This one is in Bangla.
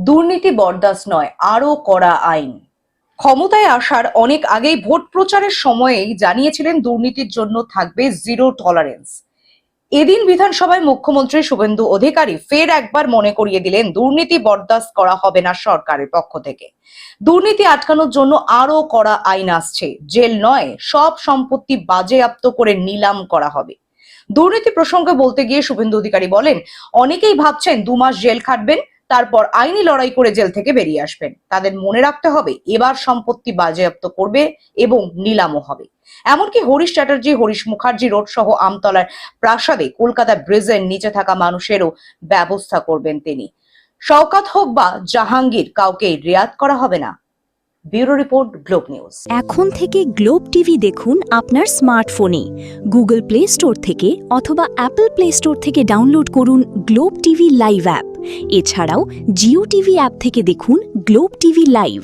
দুর্নীতি বরদাস্ত নয়, আরো কড়া আইন। ক্ষমতায় আসার অনেক আগেই ভোট প্রচারের সময়েই জানিয়েছিলেন দুর্নীতির জন্য থাকবে জিরো টলারেন্স। এদিন বিধানসভায় মুখ্যমন্ত্রী শুভেন্দু অধিকারী ফের একবার মনে করিয়ে দিলেন দুর্নীতি বরদাস্ত করা হবে না সরকারের পক্ষ থেকে। দুর্নীতি আটকানোর জন্য আরো কড়া আইন আসছে। জেল নয়, সব সম্পত্তি বাজেয়াপ্ত করে নিলাম করা হবে। দুর্নীতি প্রসঙ্গে বলতে গিয়ে শুভেন্দু অধিকারী বলেন, অনেকেই ভাবছেন 2 মাস জেল খাটবেন, তারপর আইনি লড়াই করে জেল থেকে বেরিয়ে আসবেন। তাদের মনে রাখতে হবে, এবার সম্পত্তি বাজেয়াপ্ত করবে এবং নিলামও হবে। এমনকি হরিশ চ্যাটার্জি, হরিশ মুখার্জি রোড সহ আমতলার প্রাসাদে কলকাতা ব্রিজের নিচে থাকা মানুষেরও ব্যবস্থা করবেন তিনি। শওকত হোক বা জাহাঙ্গীর, কাউকে রেয়াত করা হবে না। Bureau report, globe news. এখন থেকে গ্লোব টিভি দেখুন আপনার স্মার্টফোনে। গুগল প্লে স্টোর থেকে অথবা অ্যাপল প্লে স্টোর থেকে ডাউনলোড করুন গ্লোব টিভি লাইভ অ্যাপ। এছাড়াও জিও টিভি অ্যাপ থেকে দেখুন গ্লোব টিভি লাইভ।